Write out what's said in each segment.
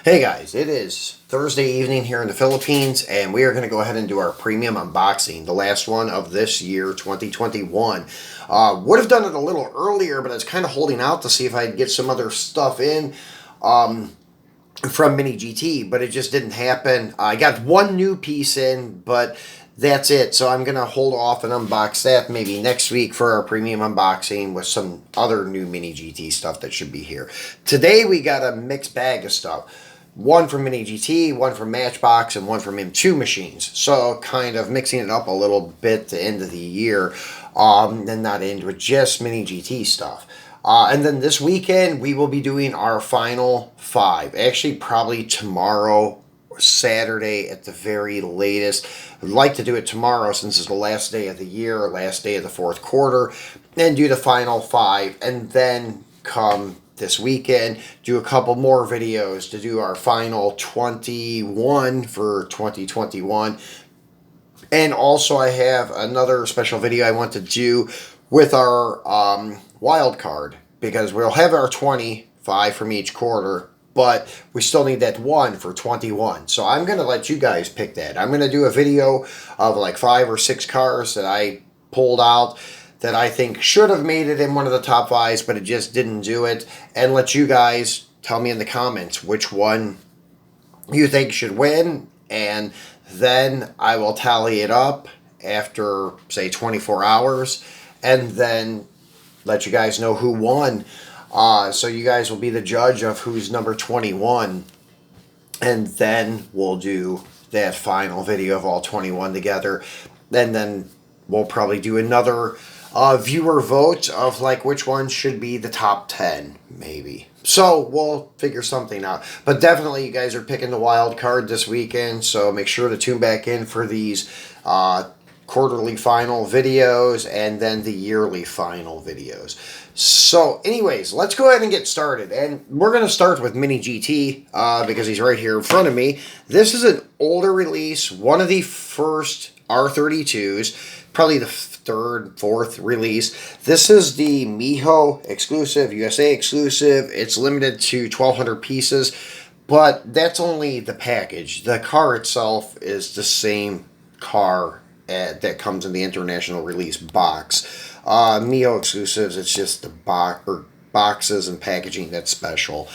Hey guys, it is Thursday evening here in the Philippines, and we are going to go ahead and do our premium unboxing, the last one of this year, 2021. Would have done it a little earlier, but I was kind of holding out to see if I'd get some other stuff in from Mini GT, but it just didn't happen. I got one new piece in, but that's it. So I'm going to hold off and unbox that maybe next week for our premium unboxing with some other new Mini GT stuff that should be here. Today we got a mixed bag of stuff. One from Mini GT, one from Matchbox, and one from M2 machines. So kind of mixing it up a little bit to end of the year, and not end with just Mini GT stuff. And then this weekend, we will be doing our final 5. Actually, probably tomorrow, Saturday at the very latest. I'd like to do it tomorrow since it's the last day of the year, last day of the fourth quarter, and do the final 5. And then come this weekend, do a couple more videos to do our final 21 for 2021. And also I have another special video I want to do with our wild card, because we'll have our 25 from each quarter, but we still need that 1 for 21. So I'm going to let you guys pick that. I'm going to do a video of like 5 or 6 cars that I pulled out that I think should have made it in one of the top 5s, but it just didn't do it, and let you guys tell me in the comments which one you think should win, and then I will tally it up after, say, 24 hours, and then let you guys know who won. So you guys will be the judge of who's number 21, and then we'll do that final video of all 21 together, and then we'll probably do another viewer vote of like which one should be the top 10, maybe. So we'll figure something out. But definitely you guys are picking the wild card this weekend, so make sure to tune back in for these quarterly final videos and then the yearly final videos. So anyways, let's go ahead and get started. And we're going to start with Mini GT because he's right here in front of me. This is an older release, one of the first R32s, probably the third, fourth release. This is the Miho exclusive, USA exclusive. It's limited to 1,200 pieces, but that's only the package. The car itself is the same car that comes in the international release box. Miho exclusives, it's just the boxes and packaging that's special,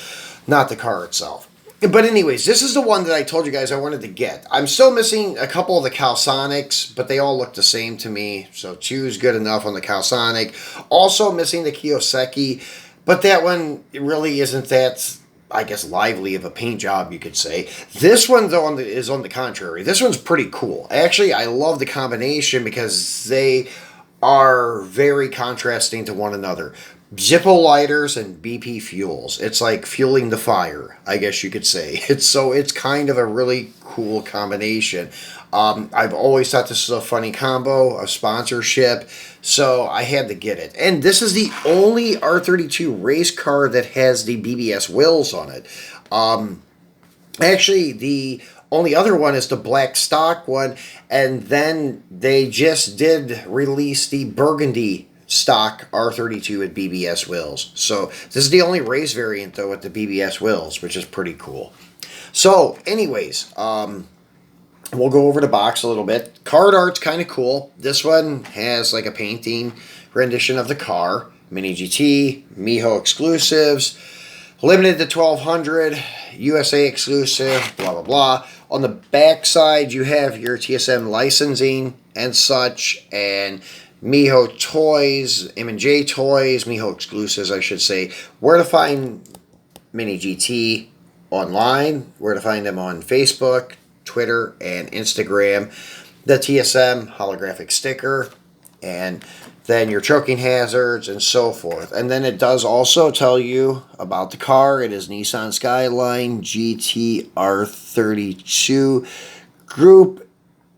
not the car itself. But anyways, this is the one that I told you guys I wanted to get. I'm still missing a couple of the Calsonics, but they all look the same to me, so 2 is good enough on the Calsonic. Also missing the Kiyosaki, but that one really isn't that, I guess, lively of a paint job, you could say. This one, though, is on the contrary. This one's pretty cool. Actually, I love the combination because they are very contrasting to one another. Zippo lighters and BP fuels. It's like fueling the fire, I guess you could say. It's kind of a really cool combination. I've always thought this is a funny combo, a sponsorship, so I had to get it. And this is the only R32 race car that has the BBS wheels on it. Actually, the only other one is the black stock one, and then they just did release the burgundy stock R32 with BBS wheels. So this is the only race variant, though, with the BBS wheels, which is pretty cool. So anyways, we'll go over the box a little bit. Card art's kind of cool. This one has like a painting rendition of the car. Mini GT, Miho exclusives, limited to 1,200, USA exclusive, blah, blah, blah. On the back side, you have your TSM licensing and such, and Miho toys, M&J toys, Miho exclusives, I should say. Where to find Mini GT online, where to find them on Facebook, Twitter, and Instagram. The TSM holographic sticker, and then your choking hazards and so forth. And then it does also tell you about the car. It is Nissan Skyline GT-R 32 Group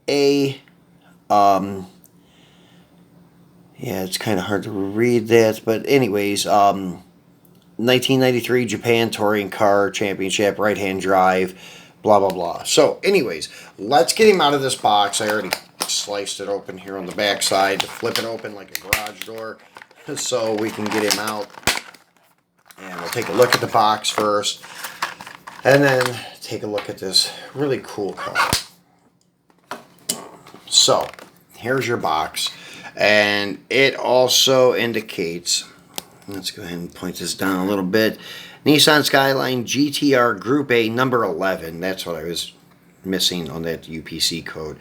A. Yeah, it's kind of hard to read that, but anyways, 1993 Japan Touring Car Championship, right-hand drive, blah, blah, blah. So, anyways, let's get him out of this box. I already sliced it open here on the back side to flip it open like a garage door so we can get him out. And we'll take a look at the box first. And then take a look at this really cool car. So, here's your box. And it also indicates, let's go ahead and point this down a little bit, Nissan Skyline GTR Group A number 11. That's what I was missing on that UPC code.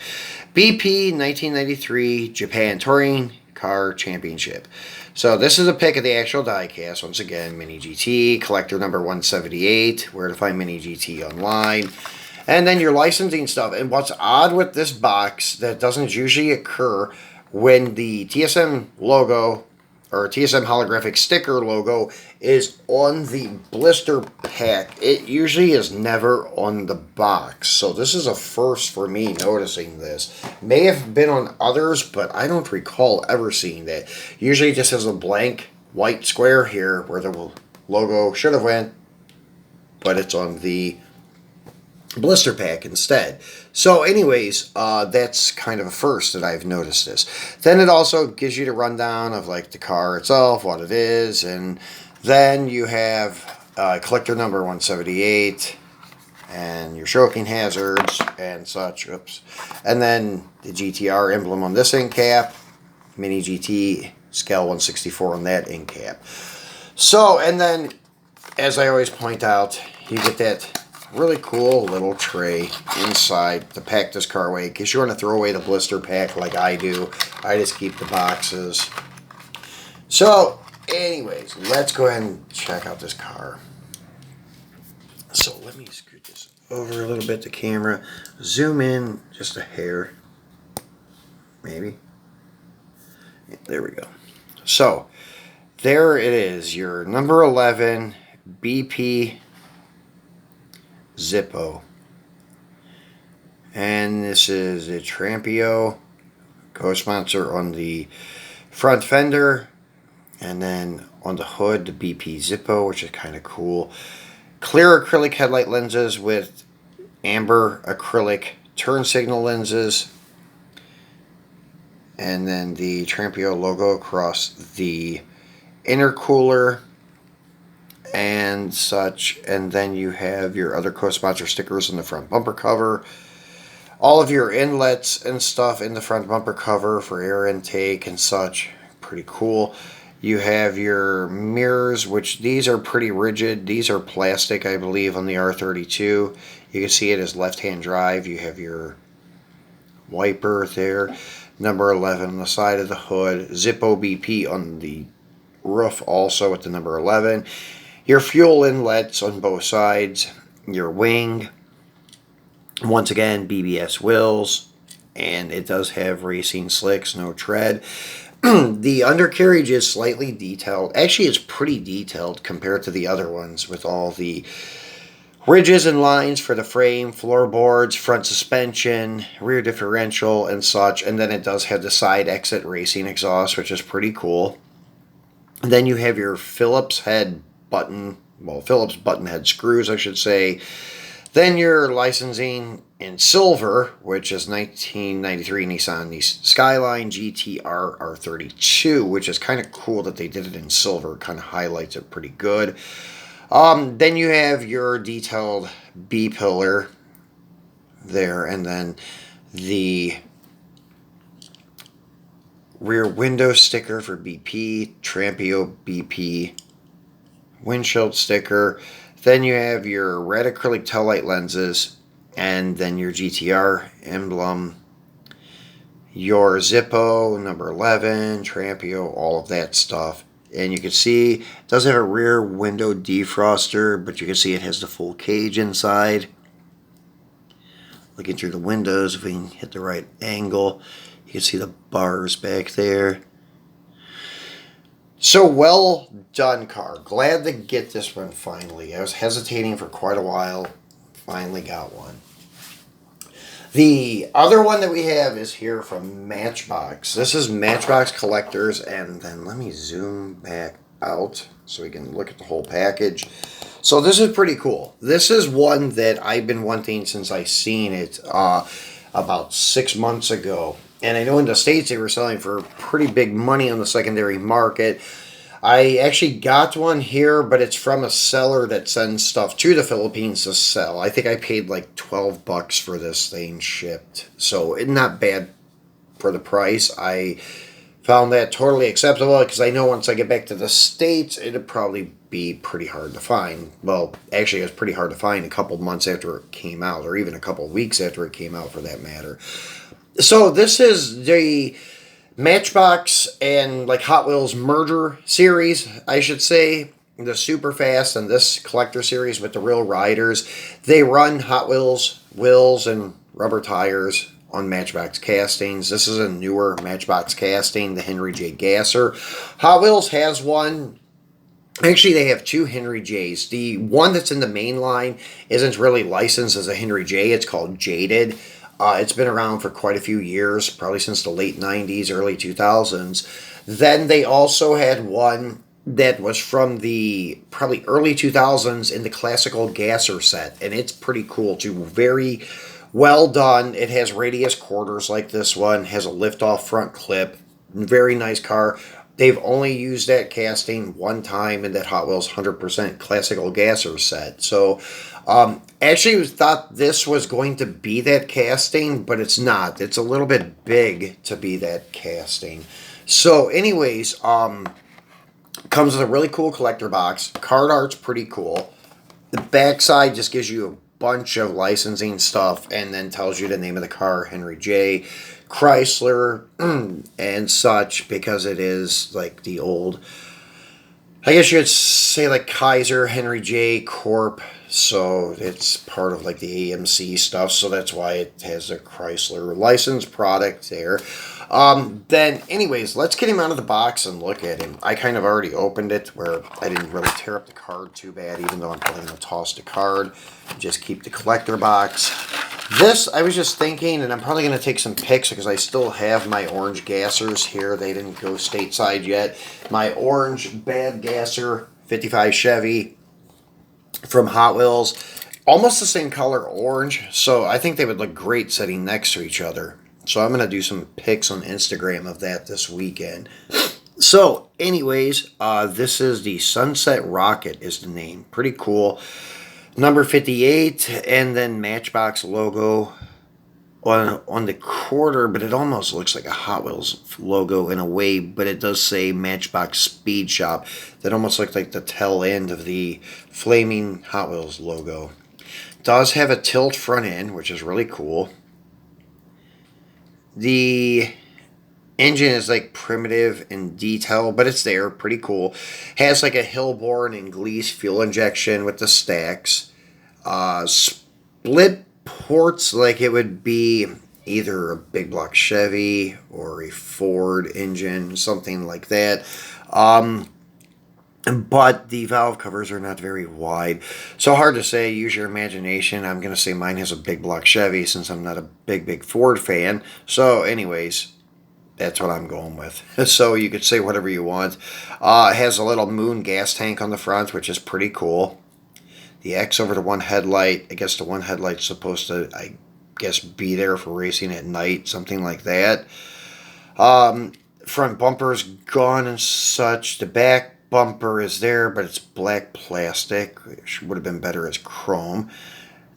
BP 1993 Japan Touring Car Championship. So this is a pic of the actual diecast. Once again, Mini GT, collector number 178. Where to find Mini GT online. And then your licensing stuff. And what's odd with this box that doesn't usually occur, when the TSM logo or TSM holographic sticker logo is on the blister pack, it usually is never on the box. So this is a first for me noticing this. May have been on others, but I don't recall ever seeing that. Usually it just has a blank white square here where the logo should have went, but it's on the blister pack instead. So anyways, that's kind of a first that I've noticed this. Then it also gives you the rundown of like the car itself, what it is, and then you have collector number 178 and your choking hazards and such. Oops. And then the GTR emblem on this end cap, Mini GT scale 164 on that end cap. So, and then as I always point out, you get that really cool little tray inside to pack this car away in case you want to throw away the blister pack like I do. I just keep the boxes. So anyways, let's go ahead and check out this car. So let me scoot this over a little bit, the camera, zoom in just a hair, maybe. There we go. So there it is, your number 11 BP Zippo, and this is a Trampio co-sponsor on the front fender, and then on the hood the BP Zippo, which is kind of cool. Clear acrylic headlight lenses with amber acrylic turn signal lenses, and then the Trampio logo across the intercooler and such. And then you have your other co-sponsor stickers in the front bumper cover, all of your inlets and stuff in the front bumper cover for air intake and such. Pretty cool. You have your mirrors, which these are pretty rigid. These are plastic, I believe, on the R32. You can see it as left-hand drive. You have your wiper there, number 11 on the side of the hood, Zippo BP on the roof also with the number 11. Your fuel inlets on both sides, your wing, once again BBS wheels, and it does have racing slicks, no tread. The undercarriage is slightly detailed. Actually, it's pretty detailed compared to the other ones, with all the ridges and lines for the frame, floorboards, front suspension, rear differential, and such. And then it does have the side exit racing exhaust, which is pretty cool. And then you have your Phillips head button, well, Phillips button head screws, I should say. Then your licensing in silver, which is 1993 Nissan Skyline GTR R32, which is kind of cool that they did it in silver. Kind of highlights it pretty good. Then you have your detailed B-pillar there, and then the rear window sticker for BP, Trampio BP windshield sticker. Then you have your red acrylic taillight lenses, and then your GTR emblem, your Zippo, number 11, Trampio, all of that stuff. And you can see it does have a rear window defroster, but you can see it has the full cage inside. Looking through the windows, if we can hit the right angle, you can see the bars back there. So well done, car. Glad to get this one finally. I was hesitating for quite a while. Finally got one. The other one that we have is here from Matchbox. This is Matchbox Collectors, and then let me zoom back out so we can look at the whole package. So this is pretty cool. This is one that I've been wanting since I seen it about 6 months ago. And I know in the States they were selling for pretty big money on the secondary market. I actually got one here, but it's from a seller that sends stuff to the Philippines to sell. I think I paid like $12 for this thing shipped. So not bad for the price. I found that totally acceptable because I know once I get back to the States, it'd probably be pretty hard to find. Well, actually, it was pretty hard to find a couple months after it came out, or even a couple weeks after it came out for that matter. So this is the Matchbox and like Hot Wheels merger series, I should say. The Super Fast and this collector series with the real riders. They run Hot wheels and rubber tires on Matchbox castings. This is a newer Matchbox casting, the Henry J. Gasser. Hot Wheels has one. Actually, they have two Henry J's. The one that's in the main line isn't really licensed as a Henry J. It's called Jaded. It's been around for quite a few years, probably since the late 90s, early 2000s. Then they also had one that was from the probably early 2000s in the classical Gasser set, and it's pretty cool too. Very well done. It has radius quarters like this one, has a lift-off front clip. Very nice car. They've only used that casting one time in that Hot Wheels 100% classical Gasser set. So, actually thought this was going to be that casting, but it's not. It's a little bit big to be that casting. So, anyways, comes with a really cool collector box. Card art's pretty cool. The backside just gives you a bunch of licensing stuff and then tells you the name of the car, Henry J. Chrysler and such, because it is like the old, I guess you could say like Kaiser Henry J Corp, so it's part of like the AMC stuff, so that's why it has a Chrysler licensed product there. Then anyways, let's get him out of the box and look at him. I kind of already opened it where I didn't really tear up the card too bad, even though I'm probably going to toss the card. Just keep the collector box. This, I was just thinking, and I'm probably going to take some pics because I still have my orange Gassers here. They didn't go stateside yet. My orange bad Gasser 55 Chevy from Hot Wheels. Almost the same color orange, so I think they would look great sitting next to each other. So I'm going to do some pics on Instagram of that this weekend. So anyways, this is the Sunset Rocket is the name. Pretty cool. Number 58, and then Matchbox logo on the quarter, but it almost looks like a Hot Wheels logo in a way, but it does say Matchbox Speed Shop. That almost looks like the tail end of the flaming Hot Wheels logo. Does have a tilt front end, which is really cool. The engine is like primitive in detail, but it's there, pretty cool. Has like a Hillborn and Glees fuel injection with the stacks. Split ports like it would be either a big block Chevy or a Ford engine, something like that. But the valve covers are not very wide. So hard to say, use your imagination. I'm going to say mine has a big block Chevy since I'm not a big Ford fan. So anyways, that's what I'm going with. So you could say whatever you want. It has a little moon gas tank on the front, which is pretty cool. The X over the one headlight. I guess the one headlight's supposed to, I guess, be there for racing at night, something like that. Front bumper's gone and such. The back bumper is there, but it's black plastic, which would have been better as chrome.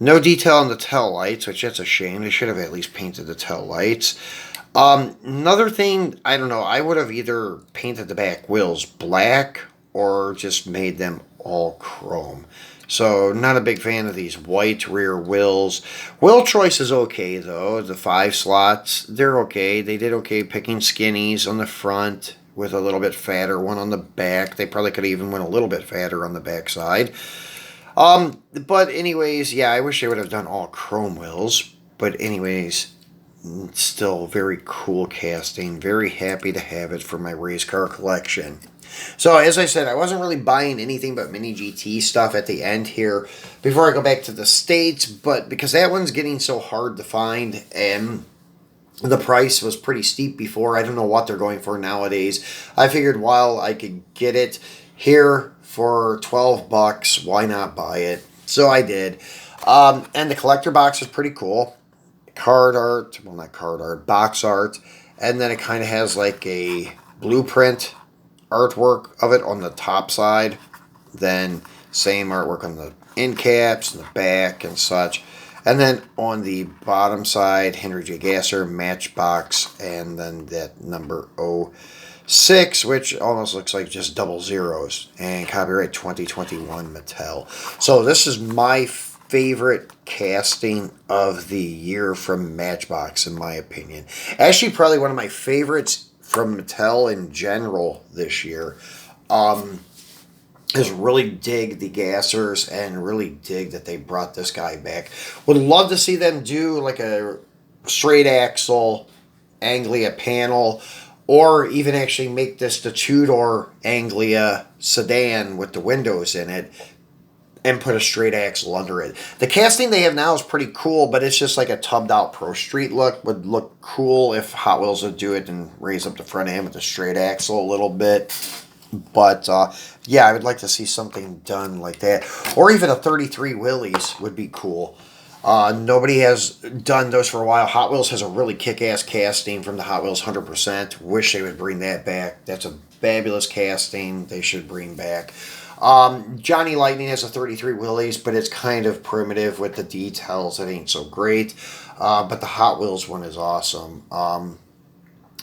No detail on the tail lights, which that's a shame. They should have at least painted the tail lights. Another thing, I don't know, I would have either painted the back wheels black or just made them all chrome. So, not a big fan of these white rear wheels. Wheel choice is okay, though. The 5 slots, they're okay. They did okay picking skinnies on the front with a little bit fatter one on the back. They probably could have even went a little bit fatter on the back side. But anyways, yeah, I wish they would have done all chrome wheels. But anyways, still very cool casting. Very happy to have it for my race car collection. So, as I said, I wasn't really buying anything but Mini GT stuff at the end here before I go back to the States, but because that one's getting so hard to find, and the price was pretty steep before, I don't know what they're going for nowadays. I figured while I could get it here for $12, why not buy it? So I did. And the collector box is pretty cool. Card art, well, not card art, box art, and then it kind of has like a blueprint artwork of it on the top side. Then same artwork on the end caps and the back and such. And then on the bottom side, Henry J. Gasser, Matchbox, and then that number 06, which almost looks like just double zeros. And copyright 2021 Mattel. So this is my favorite casting of the year from Matchbox, in my opinion. Actually, probably one of my favorites from Mattel in general this year. Is really dig the Gassers and really dig that they brought this guy back. Would love to see them do like a straight axle Anglia panel, or even actually make this the two-door Anglia sedan with the windows in it and put a straight axle under it. The casting they have now is pretty cool, but it's just like a tubbed out Pro Street look. Would look cool if Hot Wheels would do it and raise up the front end with the straight axle a little bit. But yeah, I would like to see something done like that. Or even a 33 Willys would be cool. Nobody has done those for a while. Hot Wheels has a really kick-ass casting from the Hot Wheels 100%. Wish they would bring that back. That's a fabulous casting they should bring back. Johnny Lightning has a 33 Willys, but it's kind of primitive with the details. It ain't so great. But the Hot Wheels one is awesome.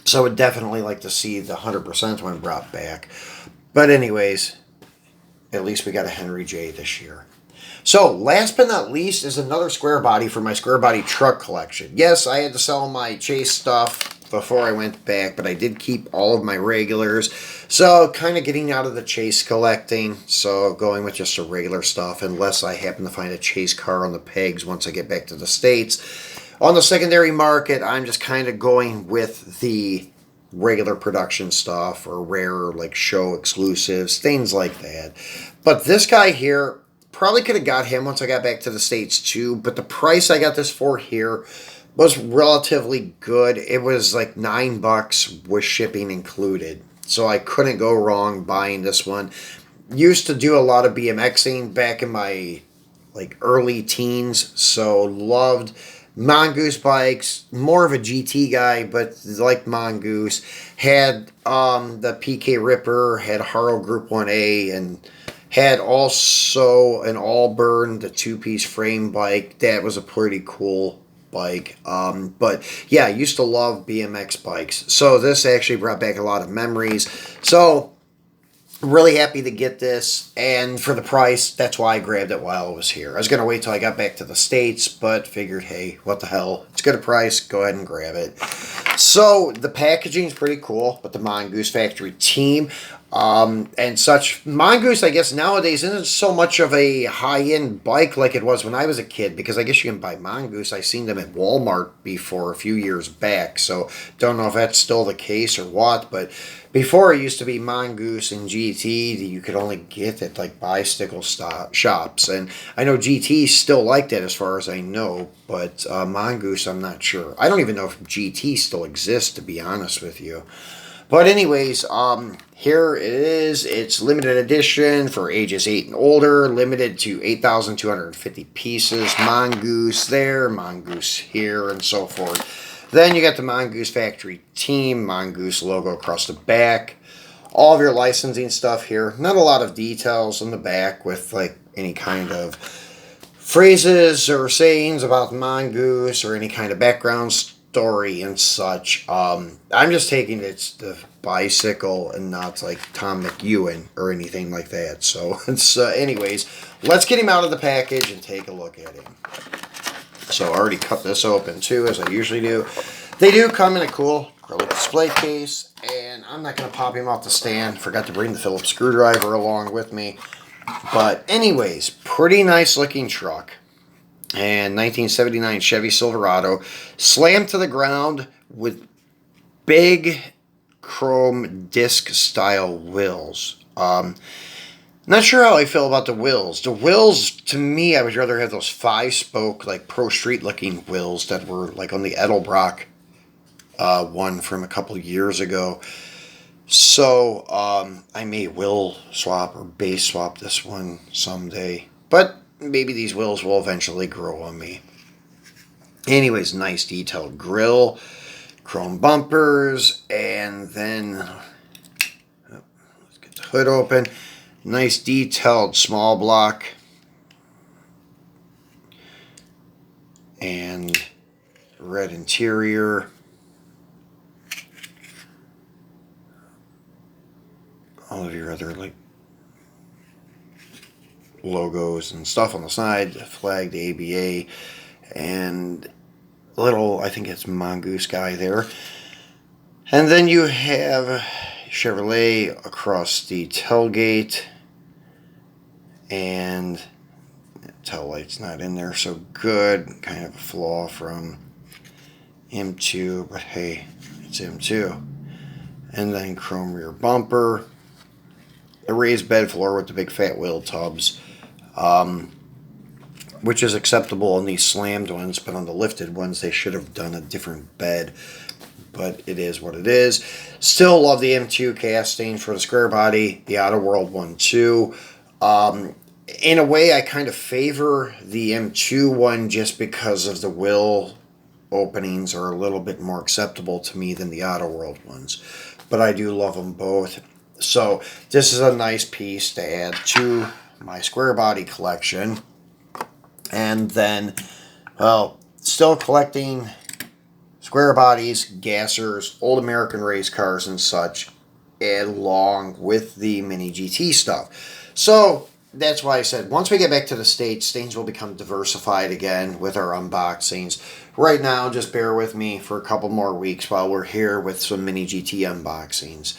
So I would definitely like to see the 100% one brought back. But anyways, at least we got a Henry J this year. So, last but not least is another square body for my square body truck collection. Yes, I had to sell my Chase stuff before I went back, but I did keep all of my regulars. So, kind of getting out of the Chase collecting. So, going with just the regular stuff, unless I happen to find a Chase car on the pegs once I get back to the States. On the secondary market, I'm just kind of going with the regular production stuff or rare, like show exclusives, things like that. But this guy here, probably could have got him once I got back to the States too, but the price I got this for here was relatively good. It was like $9 with shipping included. So I couldn't go wrong buying this one. Used to do a lot of BMXing back in my like early teens, so loved Mongoose bikes, more of a GT guy, but like Mongoose. Had the PK Ripper, had Haro Group 1A, and had also an Allburn, the two-piece frame bike. That was a pretty cool bike. But yeah, I used to love BMX bikes. So this actually brought back a lot of memories. So really happy to get this, and for the price, that's why I grabbed it while I was here. I was going to wait till I got back to the States, but figured, hey, what the hell? It's a good price, go ahead and grab it. So, the packaging is pretty cool, with the Mongoose Factory team, and such. Mongoose, I guess, nowadays isn't so much of a high-end bike like it was when I was a kid, because I guess you can buy Mongoose. I seen them at Walmart before a few years back, so don't know if that's still the case or what, but before it used to be Mongoose and GT that you could only get at like bicycle shops, and I know GT still like that as far as I know, but Mongoose I'm not sure. I don't even know if GT still exists, to be honest with you. But anyways, here it is. It's limited edition for ages 8 and older, limited to 8,250 pieces. Mongoose there, Mongoose here, and so forth. Then you got the Mongoose Factory team, Mongoose logo across the back. All of your licensing stuff here. Not a lot of details on the back with like any kind of phrases or sayings about Mongoose or any kind of background story and such. I'm just taking it's the bicycle and not like Tom McEwen or anything like that. So it's anyways, let's get him out of the package and take a look at him. So I already cut this open too, as I usually do. They do come in a cool acrylic display case, and I'm not going to pop him off the stand. Forgot to bring the Phillips screwdriver along with me. But anyways, pretty nice looking truck. And 1979 Chevy Silverado, slammed to the ground with big chrome disc style wheels. Not sure how I feel about the wheels. The wheels, to me, I would rather have those 5-spoke, like Pro Street looking wheels that were like on the Edelbrock one from a couple years ago. So I may wheel swap or base swap this one someday. But maybe these wheels will eventually grow on me. Anyways, nice detailed grille, chrome bumpers, and then hood open. Nice detailed small block. And red interior. All of your other like logos and stuff on the side, the flag, the ABA, and a little, I think it's mongoose guy there. And then you have Chevrolet across the tailgate, and tail light's not in there so good, kind of a flaw from M2, but hey, it's M2. And then chrome rear bumper, the raised bed floor with the big fat wheel tubs, which is acceptable on these slammed ones, but on the lifted ones they should have done a different bed, but it is what it is. Still love the M2 casting for the square body, the Auto World one too. In a way I kind of favor the M2 one just because of the wheel openings are a little bit more acceptable to me than the Auto World ones, but I do love them both. So this is a nice piece to add to my square body collection. And then, well, still collecting square bodies, gassers, old American race cars and such, along with the Mini GT stuff. So that's why I said once we get back to the States, things will become diversified again with our unboxings. Right now, just bear with me for a couple more weeks while we're here with some Mini GT unboxings.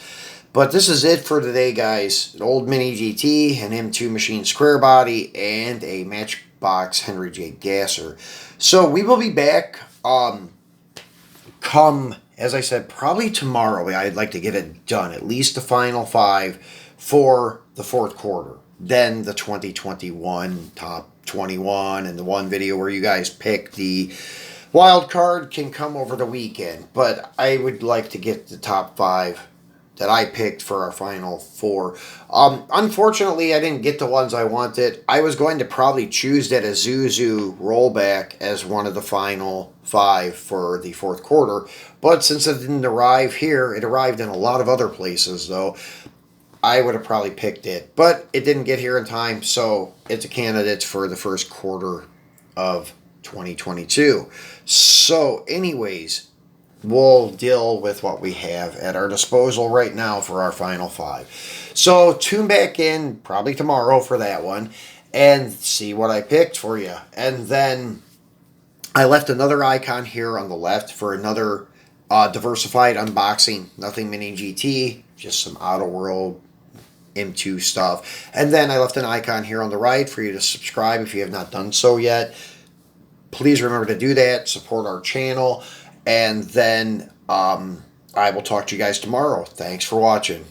But this is it for today, guys. An old Mini GT, an M2 machine square body, and a Matchbox Henry J. Gasser. So we will be back come, as I said, probably tomorrow. I'd like to get it done, at least the final 5 for the 4th quarter. Then the 2021 top 21 and the one video where you guys pick the wild card can come over the weekend. But I would like to get the top 5 that I picked for our final 4. Unfortunately, I didn't get the ones I wanted. I was going to probably choose that Isuzu rollback as one of the final 5 for the 4th quarter. But since it didn't arrive here, it arrived in a lot of other places, though. I would have probably picked it. But it didn't get here in time, so it's a candidate for the 1st quarter of 2022. So, anyways, we'll deal with what we have at our disposal right now for our final 5. So tune back in probably tomorrow for that one and see what I picked for you. And then I left another icon here on the left for another diversified unboxing. Nothing Mini GT, just some Auto World M2 stuff. And then I left an icon here on the right for you to subscribe if you have not done so yet. Please remember to do that. Support our channel. And then I will talk to you guys tomorrow. Thanks for watching.